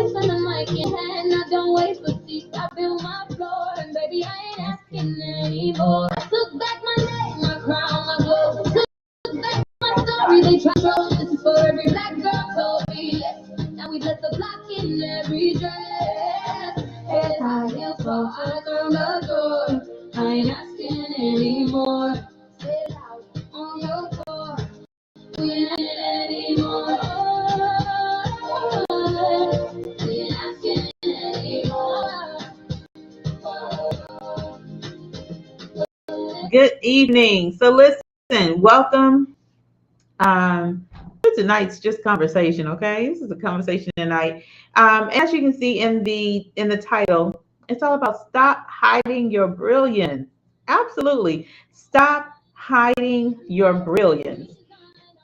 voice and the mic in hand. I don't wait for seats, I feel my floor. And baby, I ain't asking anymore. I took back my name, my crown, my glow. Took back my story, they try to throw. This is for every black girl told me yes. Now we let the block in every dress. Head high, heels fall, eyes on the door. I ain't asking anymore. Say it out on your floor. We ain't anymore. We ain't asking anymore. Good evening. So listen, welcome to tonight's just conversation. Okay, this is a conversation tonight. As you can see in the title, it's all about stop hiding your brilliance. Absolutely, stop hiding your brilliance.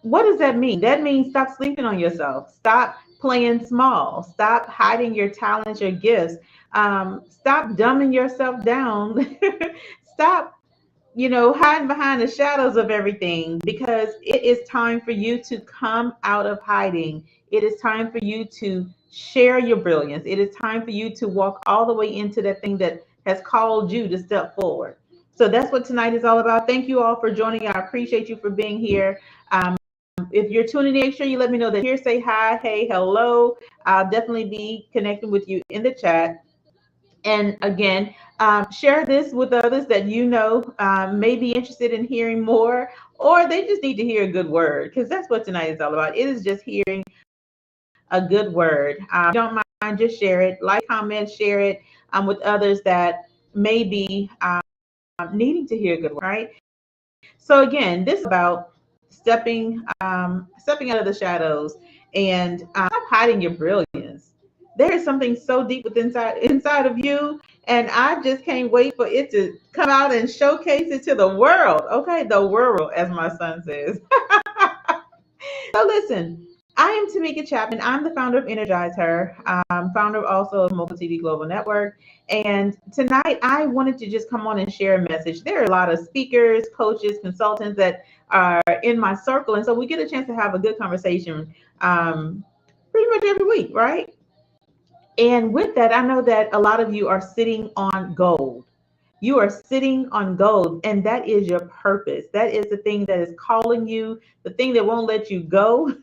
What does that mean? That means stop sleeping on yourself. Stop playing small. Stop hiding your talents, your gifts. Stop dumbing yourself down. Stop hiding behind the shadows of everything because it is time for you to come out of hiding. It is time for you to share your brilliance. It is time for you to walk all the way into that thing that has called you to step forward. So that's what tonight is all about. Thank you all for joining. I appreciate you for being here. If you're tuning in, make sure you let me know that here. Say hi, hey, hello. I'll definitely be connecting with you in the chat. And again, share this with others that may be interested in hearing more, or they just need to hear a good word, because that's what tonight is all about. It is just hearing a good word. If you don't mind, just share it, like, comment, share it with others that may be needing to hear a good word, right? So again, this is about stepping out of the shadows and stop hiding your brilliance. There is something so deep within inside of you, and I just can't wait for it to come out and showcase it to the world. Okay, the world, as my son says. So listen, I am Tamika Chapman. I'm the founder of Energize Her, founder also of Mobile TV Global Network. And tonight I wanted to just come on and share a message. There are a lot of speakers, coaches, consultants that are in my circle. And so we get a chance to have a good conversation pretty much every week, right? And with that, I know that a lot of you are sitting on gold. You are sitting on gold, and that is your purpose. That is the thing that is calling you, the thing that won't let you go.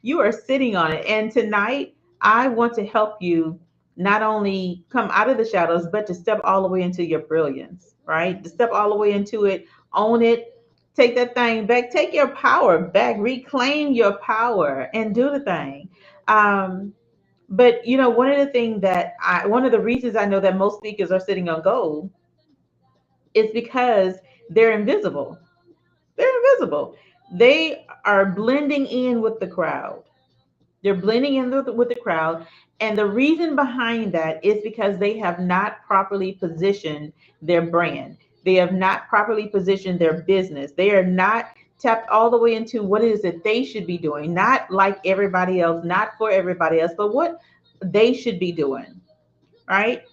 You are sitting on it. And tonight, I want to help you not only come out of the shadows, but to step all the way into your brilliance, right? To step all the way into it, own it, take that thing back, take your power back, reclaim your power, and do the thing. But one of the reasons I know that most speakers are sitting on gold is because they're invisible. They're invisible. They are blending in with the crowd. They're blending in with the crowd. And the reason behind that is because they have not properly positioned their brand. They have not properly positioned their business. They are not tapped all the way into what it is that they should be doing, not like everybody else, not for everybody else, but what they should be doing, right?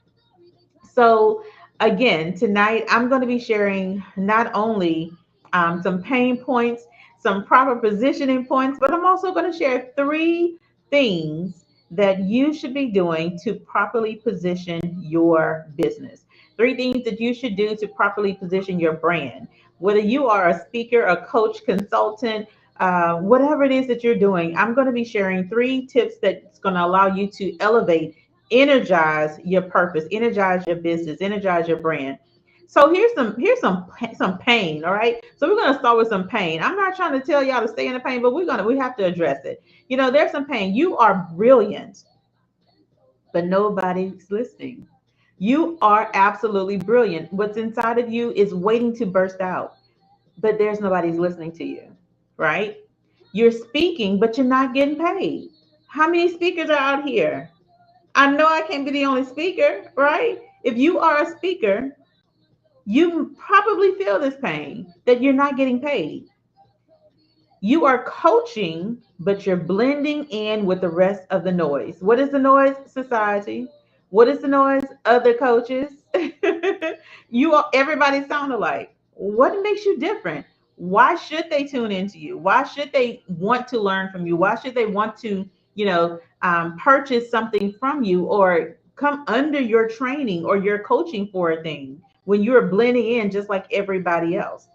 So, again, tonight I'm going to be sharing not only some pain points, some proper positioning points, but I'm also going to share three things that you should be doing to properly position your business. Three things that you should do to properly position your brand. Whether you are a speaker, a coach, consultant, whatever it is that you're doing, I'm going to be sharing three tips that's going to allow you to elevate, energize your purpose, energize your business, energize your brand. So here's some pain. All right, so we're going to start with some pain. I'm not trying to tell y'all to stay in the pain, but we have to address it. There's some pain. You are brilliant, but nobody's listening. You are absolutely brilliant. What's inside of you is waiting to burst out, but there's nobody's listening to you, right? You're speaking, but you're not getting paid. How many speakers are out here? I know I can't be the only speaker, right? If you are a speaker, you probably feel this pain that you're not getting paid. You are coaching, but you're blending in with the rest of the noise. What is the noise? Society. What is the noise? Other coaches. Everybody sound alike. What makes you different? Why should they tune into you? Why should they want to learn from you? Why should they want to, purchase something from you or come under your training or your coaching for a thing when you're blending in just like everybody else.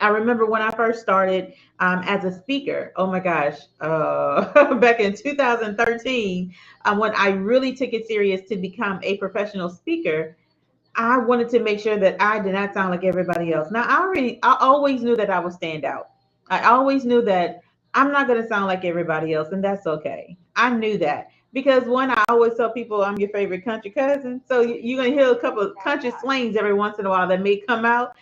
I remember when I first started as a speaker. Oh my gosh, back in 2013, when I really took it serious to become a professional speaker, I wanted to make sure that I did not sound like everybody else. Now, I always knew that I would stand out. I always knew that I'm not going to sound like everybody else, and that's okay. I knew that because one, I always tell people I'm your favorite country cousin. So you're going to hear a couple of country slangs every once in a while that may come out.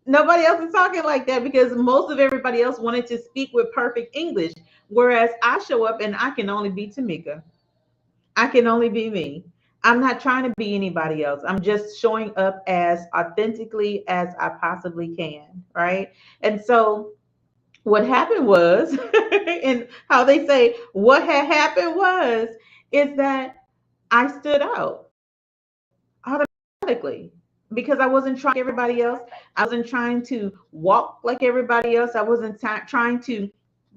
Nobody else is talking like that because most of everybody else wanted to speak with perfect English, whereas I show up and I can only be Tamika. I can only be me. I'm not trying to be anybody else. I'm just showing up as authentically as I possibly can, right? And so what happened was, and how they say what had happened was, is that I stood out automatically because I wasn't trying everybody else. I wasn't trying to walk like everybody else. I wasn't trying to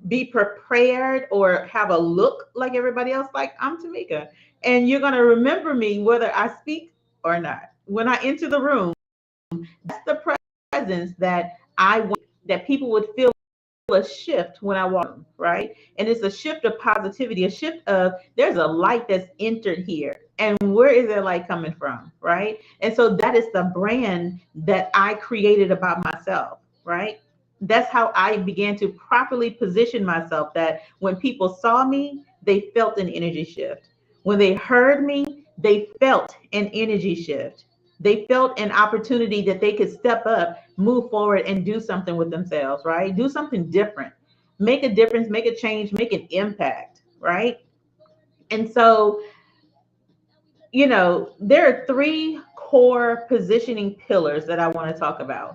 be prepared or have a look like everybody else. Like, I'm Tamika, and you're going to remember me whether I speak or not. When I enter the room, that's the presence that I want, that people would feel a shift when I walk in, right? And it's a shift of positivity, a shift of there's a light that's entered here. And where is that light coming from, right? And so that is the brand that I created about myself, right? That's how I began to properly position myself, that when people saw me, they felt an energy shift. When they heard me, they felt an energy shift. They felt an opportunity that they could step up, move forward, and do something with themselves, right? Do something different, make a difference, make a change, make an impact, right? And so, there are three core positioning pillars that I want to talk about.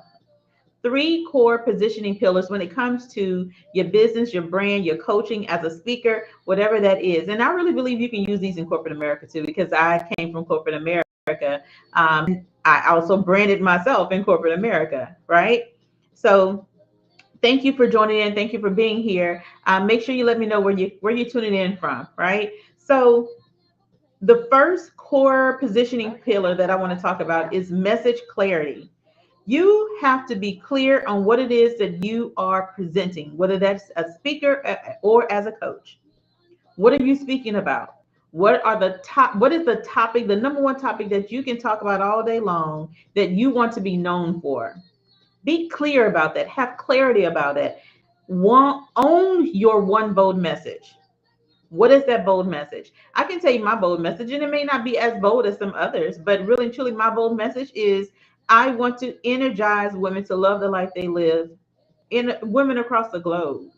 Three core positioning pillars when it comes to your business, your brand, your coaching as a speaker, whatever that is. And I really believe you can use these in corporate America too, because I came from corporate America. I also branded myself in corporate America, right? So thank you for joining in. Thank you for being here. Make sure you let me know where you're tuning in from, right? So the first core positioning pillar that I want to talk about is message clarity. You have to be clear on what it is that you are presenting, whether that's a speaker or as a coach. What are you speaking about? What is the topic, the number one topic that you can talk about all day long that you want to be known for? Be clear about that. Have clarity about it. Own your one bold message. What is that bold message? I can tell you my bold message, and it may not be as bold as some others, but really and truly, my bold message is I want to energize women to love the life they live in women across the globe.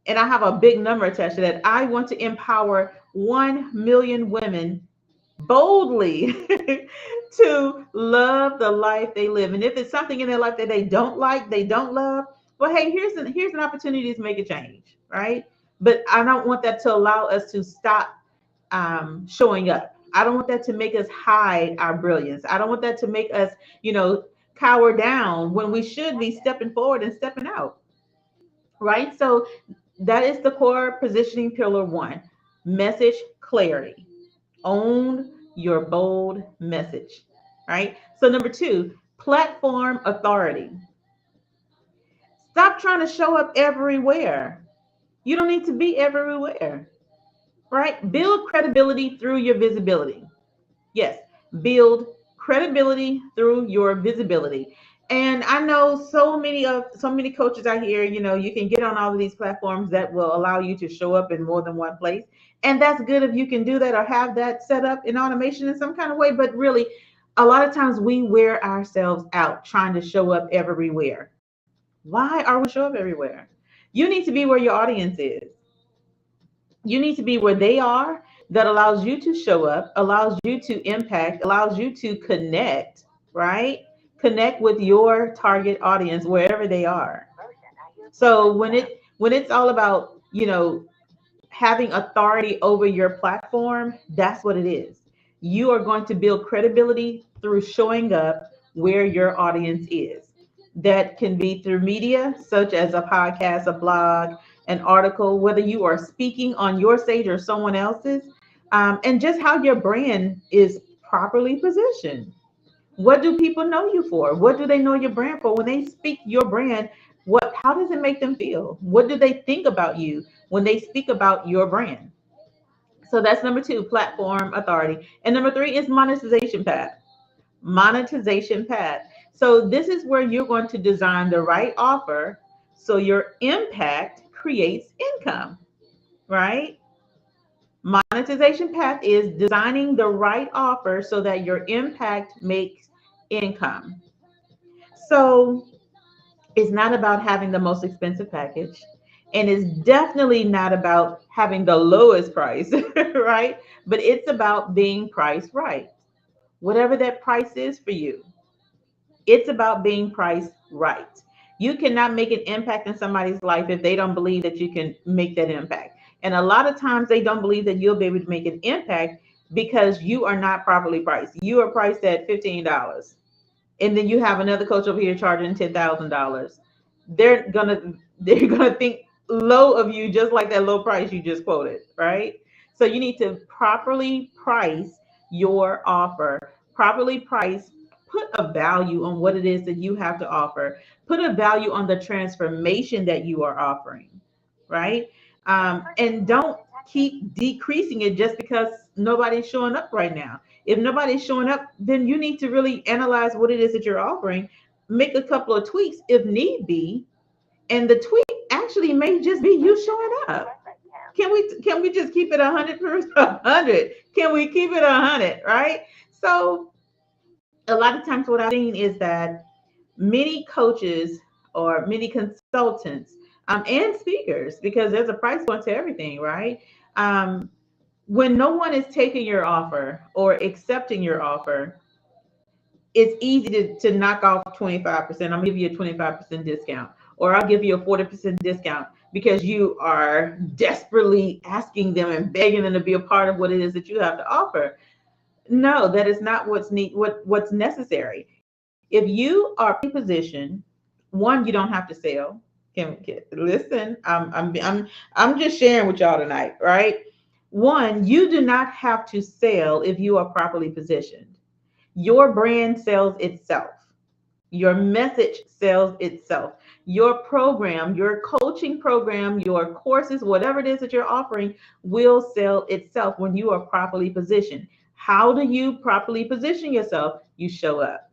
And I have a big number attached to that. I want to empower 1 million women boldly to love the life they live. And if it's something in their life that they don't like, they don't love, well, hey, here's an opportunity to make a change, right? But I don't want that to allow us to stop showing up. I don't want that to make us hide our brilliance. I don't want that to make us, cower down when we should be stepping forward and stepping out, right? So that is the core positioning pillar one, message clarity. Own your bold message, right? So number two, platform authority. Stop trying to show up everywhere. You don't need to be everywhere, right? Build credibility through your visibility. Yes, build credibility through your visibility. And I know so many coaches out here, you can get on all of these platforms that will allow you to show up in more than one place. And that's good if you can do that or have that set up in automation in some kind of way. But really, a lot of times we wear ourselves out trying to show up everywhere. Why are we show up everywhere? You need to be where your audience is. You need to be where they are. That allows you to show up, allows you to impact, allows you to connect, right? Connect with your target audience wherever they are. So when it's all about, having authority over your platform, that's what it is. You are going to build credibility through showing up where your audience is. That can be through media, such as a podcast, a blog, an article, whether you are speaking on your stage or someone else's, and just how your brand is properly positioned. What do people know you for? What do they know your brand for? When they speak your brand, how does it make them feel? What do they think about you when they speak about your brand? So that's number two, platform authority. And number three is monetization path. Monetization path. So this is where you're going to design the right offer so your impact creates income, right? Monetization path is designing the right offer so that your impact makes income. So it's not about having the most expensive package, and it's definitely not about having the lowest price, right? But it's about being priced right. Whatever that price is for you, it's about being priced right. You cannot make an impact in somebody's life if they don't believe that you can make that impact. And a lot of times they don't believe that you'll be able to make an impact because you are not properly priced. You are priced at $15, and then you have another coach over here charging $10,000. They're gonna they're gonna think low of you, just like that low price you just quoted, right? So you need to properly price your offer, properly price, put a value on what it is that you have to offer, put a value on the transformation that you are offering, right? And don't keep decreasing it just because nobody's showing up right now. If nobody's showing up, then you need to really analyze what it is that you're offering, make a couple of tweaks if need be, and the tweak actually may just be you showing up. Can we just keep it 100%? 100? Can we keep it 100? Right? So a lot of times, what I've seen is that many coaches or many consultants, and speakers, because there's a price point to everything, right? Um, when no one is taking your offer or accepting your offer, it's easy to knock off 25%. I'm gonna give you a 25% discount, or I'll give you a 40% discount because you are desperately asking them and begging them to be a part of what it is that you have to offer. No, that is not what's necessary. If you are positioned, one, you don't have to sell. Can listen? I'm just sharing with y'all tonight, right? One, you do not have to sell if you are properly positioned. Your brand sells itself. Your message sells itself. Your program, your coaching program, your courses, whatever it is that you're offering will sell itself when you are properly positioned. How do you properly position yourself? You show up.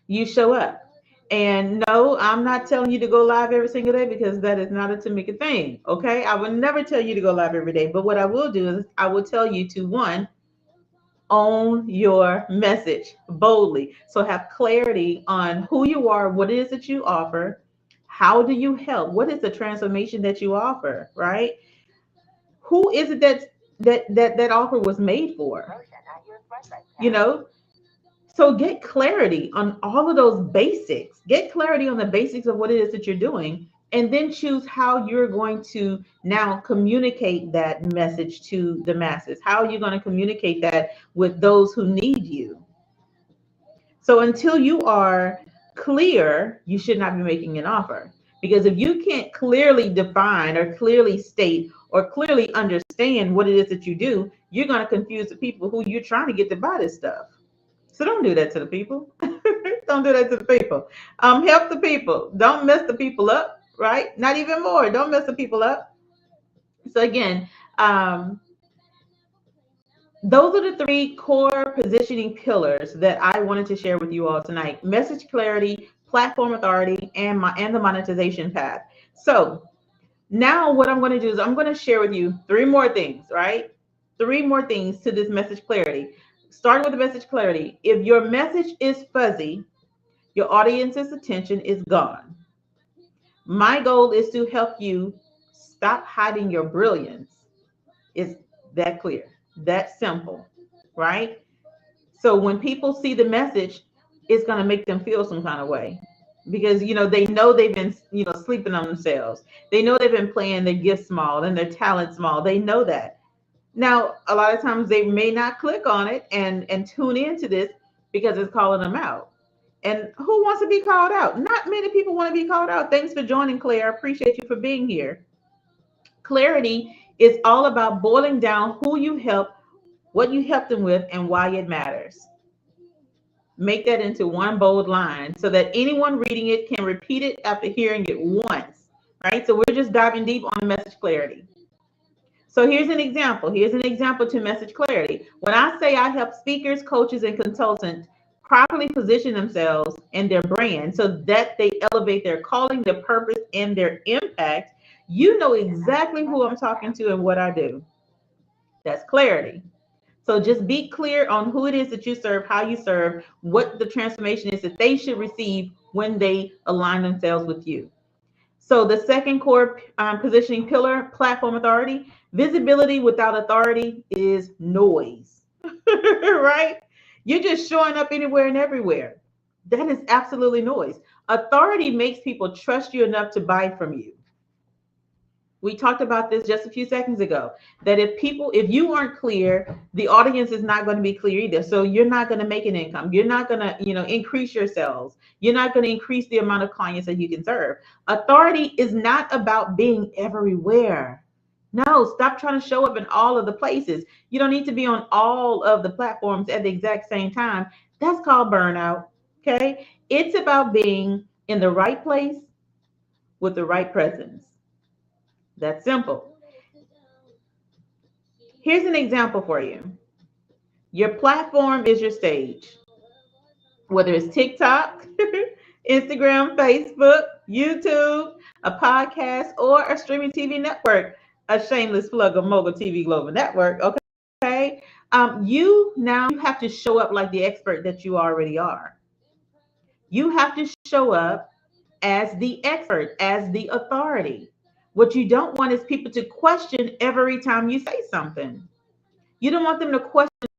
You show up. And no, I'm not telling you to go live every single day because that is not a Tamika thing. Okay. I would never tell you to go live every day. But what I will do is I will tell you to, one, own your message boldly. So have clarity on who you are, what it is that you offer, how do you help, what is the transformation that you offer, right? Who is it that offer was made for? You know, so get clarity on all of those basics. Get clarity on the basics of what it is that you're doing, and then choose how you're going to now communicate that message to the masses. How are you going to communicate that with those who need you? So until you are clear, you should not be making an offer. Because if you can't clearly define or clearly state or clearly understand what it is that you do, you're going to confuse the people who you're trying to get to buy this stuff. So don't do that to the people. Don't do that to the people. Help the people. Don't mess the people up, right? Not even more. Don't mess the people up. So again, um, those are the three core positioning pillars that I wanted to share with you all tonight: message clarity, platform authority, and the monetization path. So now what I'm going to do is I'm going to share with you three more things, right? Three more things to this message clarity. Starting with the message clarity. If your message is fuzzy, your audience's attention is gone. My goal is to help you stop hiding your brilliance. It's that clear, that simple, right? So when people see the message, it's going to make them feel some kind of way because they know they've been sleeping on themselves. They know they've been playing their gift small and their talent small. They know that. Now, a lot of times they may not click on it and tune into this because it's calling them out. And who wants to be called out? Not many people want to be called out. Thanks for joining, Claire. I appreciate you for being here. Clarity is all about boiling down who you help, what you help them with, and why it matters. Make that into one bold line so that anyone reading it can repeat it after hearing it once, right? So we're just diving deep on the message clarity. So here's an example. Here's an example to message clarity. When I say I help speakers, coaches, and consultants properly position themselves and their brand so that they elevate their calling, their purpose, and their impact, you know exactly who I'm talking to and what I do. That's clarity. So just be clear on who it is that you serve, how you serve, what the transformation is that they should receive when they align themselves with you. So the second core positioning pillar, platform authority. Visibility without authority is noise, right? You're just showing up anywhere and everywhere. That is absolutely noise. Authority makes people trust you enough to buy from you. We talked about this just a few seconds ago, that if you aren't clear, the audience is not going to be clear either. So you're not going to make an income. You're not going to, increase your sales. You're not going to increase the amount of clients that you can serve. Authority is not about being everywhere. No, stop trying to show up in all of the places. You don't need to be on all of the platforms at the exact same time. That's called burnout. Okay. It's about being in the right place with the right presence. That's simple. Here's an example for you. Your platform is your stage, whether it's TikTok, Instagram, Facebook, YouTube, a podcast, or a streaming TV network, a shameless plug of Mogul TV Global Network. Okay. You now have to show up like the expert that you already are. You have to show up as the expert, as the authority. What you don't want is people to question every time you say something. You don't want them to question,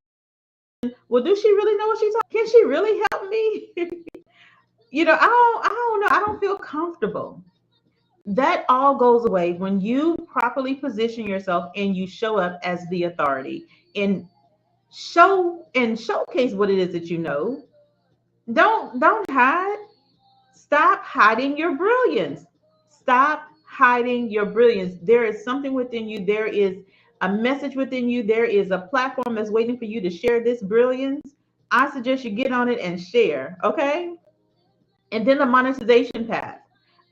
well, does she really know what she's talking? Can she really help me? I don't know. I don't feel comfortable. That all goes away when you properly position yourself and you show up as the authority and showcase what it is that you know. Don't hide. Stop hiding your brilliance. Stop hiding your brilliance. There is something within you. There is a message within you. There is a platform that's waiting for you to share this brilliance. I suggest you get on it and share, okay? And then the monetization path.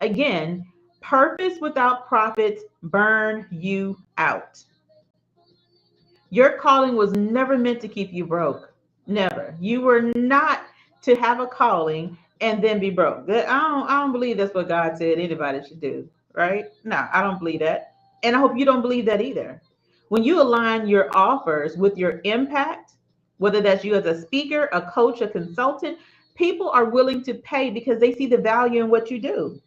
Again, purpose without profits burn you out. Your calling was never meant to keep you broke. Never. You were not to have a calling and then be broke. I don't believe that's what God said anybody should do, right? No, I don't believe that. And I hope you don't believe that either. When you align your offers with your impact, whether that's you as a speaker, a coach, a consultant, people are willing to pay because they see the value in what you do.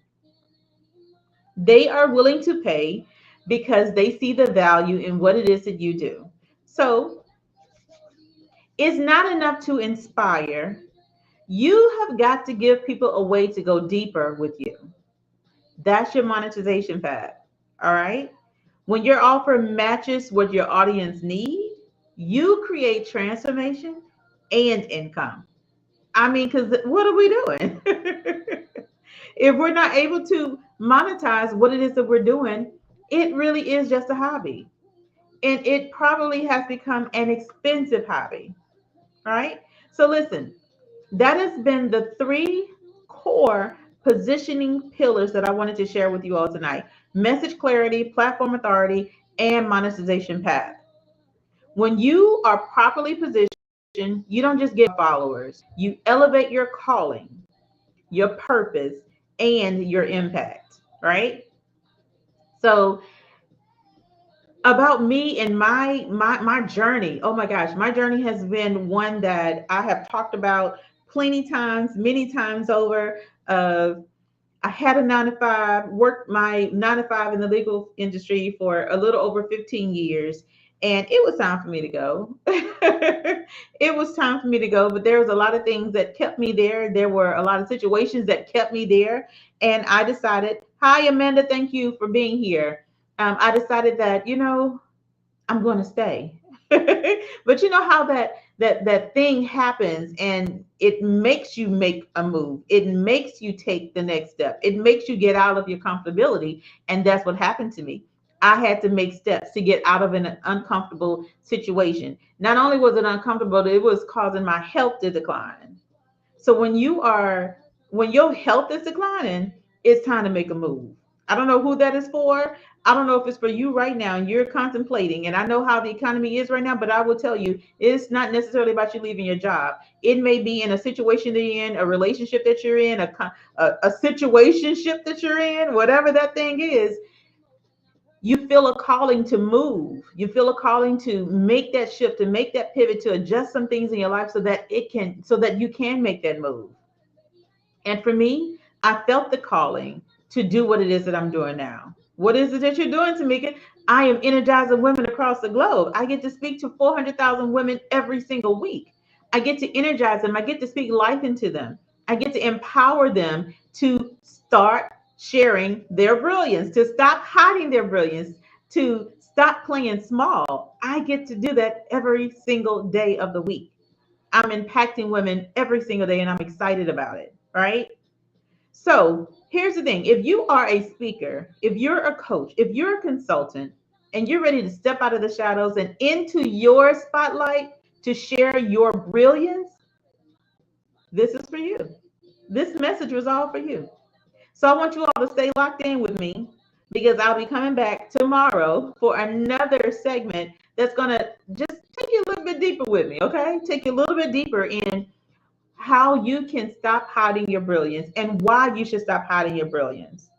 They are willing to pay because they see the value in what it is that you do. So it's not enough to inspire. You have got to give people a way to go deeper with you. That's your monetization path. All right. When your offer matches what your audience need, you create transformation and income. I mean, because what are we doing? If we're not able to monetize what it is that we're doing, it really is just a hobby. And it probably has become an expensive hobby. All right. So listen, that has been the three core positioning pillars that I wanted to share with you all tonight: message clarity, platform authority, and monetization path. When you are properly positioned, you don't just get followers, you elevate your calling, your purpose, and your impact, right? So about me and my journey. Oh my gosh, my journey has been one that I have talked about plenty times, many times over. Uh, I had a 9 to 5, worked my 9 to 5 in the legal industry for a little over 15 years, and it was time for me to go. It was time for me to go, but there was a lot of things that kept me there. There were a lot of situations that kept me there, and I decided, hi, Amanda, thank you for being here. I decided that, I'm going to stay. But you know how that thing happens, and it makes you make a move. It makes you take the next step. It makes you get out of your comfortability, and that's what happened to me. I had to make steps to get out of an uncomfortable situation. Not only was it uncomfortable, it was causing my health to decline. So when your health is declining, it's time to make a move. I don't know who that is for. I don't know if it's for you right now and you're contemplating. And I know how the economy is right now, but I will tell you, it's not necessarily about you leaving your job. It may be in a situation that you're in, a relationship that you're in, a situationship that you're in, whatever that thing is. You feel a calling to move. You feel a calling to make that shift, to make that pivot, to adjust some things in your life so that you can make that move. And for me, I felt the calling to do what it is that I'm doing now. What is it that you're doing, Tamika? I am energizing women across the globe. I get to speak to 400,000 women every single week. I get to energize them. I get to speak life into them. I get to empower them to start sharing their brilliance, to stop hiding their brilliance, to stop playing small. I get to do that every single day of the week. I'm impacting women every single day and I'm excited about it, right? So here's the thing, if you are a speaker, if you're a coach, if you're a consultant, and you're ready to step out of the shadows and into your spotlight to share your brilliance, this is for you. This message was all for you. So I want you all to stay locked in with me because I'll be coming back tomorrow for another segment that's going to just take you a little bit deeper with me, okay? Take you a little bit deeper in how you can stop hiding your brilliance and why you should stop hiding your brilliance.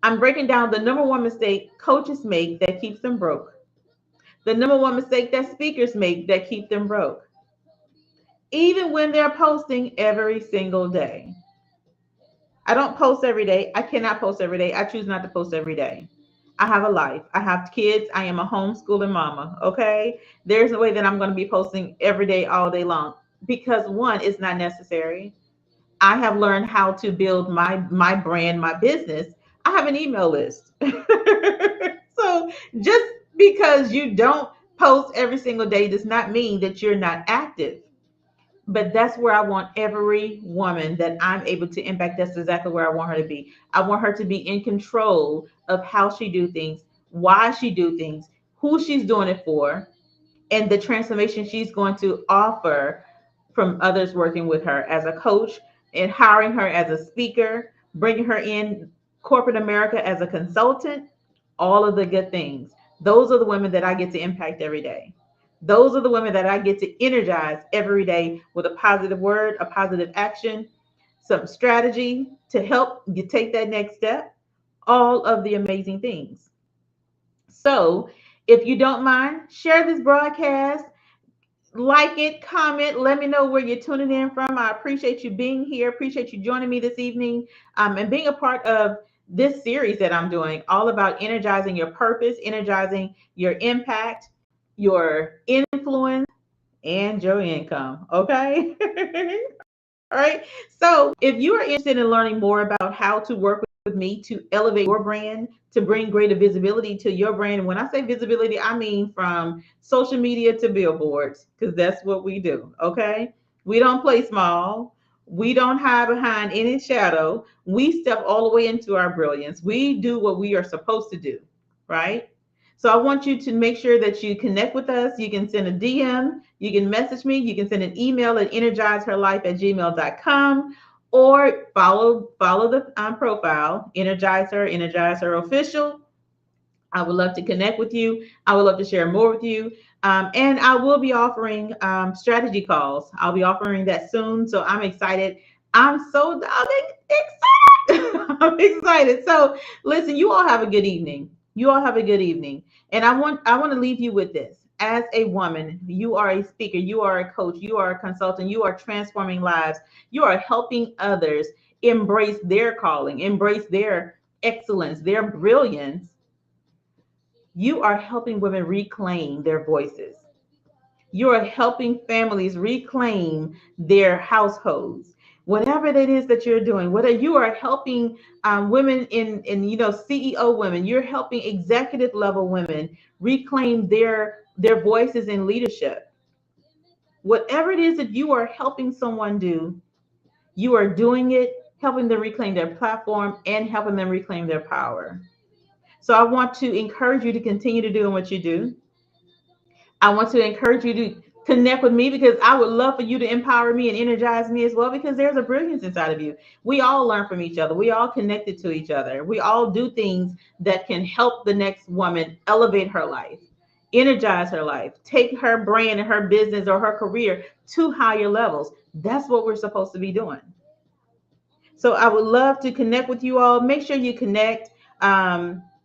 I'm breaking down the number one mistake coaches make that keeps them broke, the number one mistake that speakers make that keep them broke, even when they're posting every single day. I don't post every day. I cannot post every day. I choose not to post every day. I have a life. I have kids. I am a homeschooling mama. Okay. There's no way that I'm going to be posting every day, all day long because one, it's not necessary. I have learned how to build my brand, my business. I have an email list. So just because you don't post every single day does not mean that you're not active. But that's where I want every woman that I'm able to impact. That's exactly where I want her to be. I want her to be in control of how she do things, why she do things, who she's doing it for, and the transformation she's going to offer from others working with her as a coach and hiring her as a speaker, bringing her in corporate America as a consultant, all of the good things. Those are the women that I get to impact every day. Those are the women that I get to energize every day with a positive word, a positive action, some strategy to help you take that next step, all of the amazing things. So, if you don't mind, share this broadcast, like it, comment, let me know where you're tuning in from. I appreciate you being here, appreciate you joining me this evening, and being a part of this series that I'm doing, all about energizing your purpose, energizing your impact, your influence, and your income. Okay. All right. So if you are interested in learning more about how to work with me to elevate your brand, to bring greater visibility to your brand, and when I say visibility, I mean from social media to billboards, because that's what we do. Okay. We don't play small. We don't hide behind any shadow. We step all the way into our brilliance. We do what we are supposed to do. Right. So I want you to make sure that you connect with us. You can send a DM, you can message me, you can send an email at energizeherlife@gmail.com or follow the profile, Energize Her Official. I would love to connect with you. I would love to share more with you. And I will be offering strategy calls. I'll be offering that soon. So I'm excited. I'm so excited. I'm excited. So listen, you all have a good evening. You all have a good evening. And I want to leave you with this. As a woman, you are a speaker, you are a coach, you are a consultant, you are transforming lives, you are helping others embrace their calling, embrace their excellence, their brilliance. You are helping women reclaim their voices. You are helping families reclaim their households. Whatever it is that you're doing, whether you are helping women in CEO women, you're helping executive level women reclaim their Their voice is in leadership. Whatever it is that you are helping someone do, you are doing it, helping them reclaim their platform and helping them reclaim their power. So I want to encourage you to continue to do what you do. I want to encourage you to connect with me because I would love for you to empower me and energize me as well because there's a brilliance inside of you. We all learn from each other. We all connected to each other. We all do things that can help the next woman elevate her life, energize her life, take her brand and her business or her career to higher levels. That's what we're supposed to be doing. So I would love to connect with you all. Make sure you connect.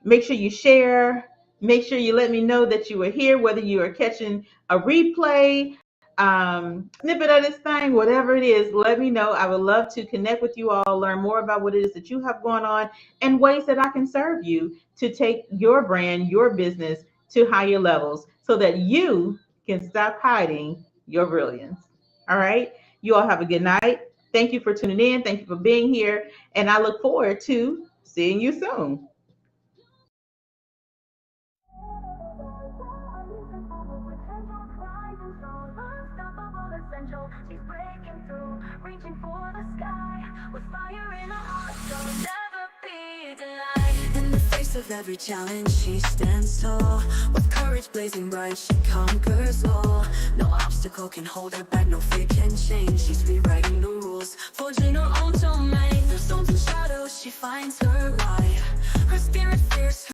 Make sure you share. Make sure you let me know that you were here, whether you are catching a replay, snippet of this thing, whatever it is, let me know. I would love to connect with you all, learn more about what it is that you have going on and ways that I can serve you to take your brand, your business to higher levels so that you can stop hiding your brilliance. All right. You all have a good night. Thank you for tuning in. Thank you for being here. And I look forward to seeing you soon. She's breaking through, reaching for the sky, with fire in her heart, she'll never be denied. In the face of every challenge, she stands tall, with courage blazing bright, she conquers all. No obstacle can hold her back, no fear can change. She's rewriting the rules, forging her own domain. Through storms and shadows, she finds her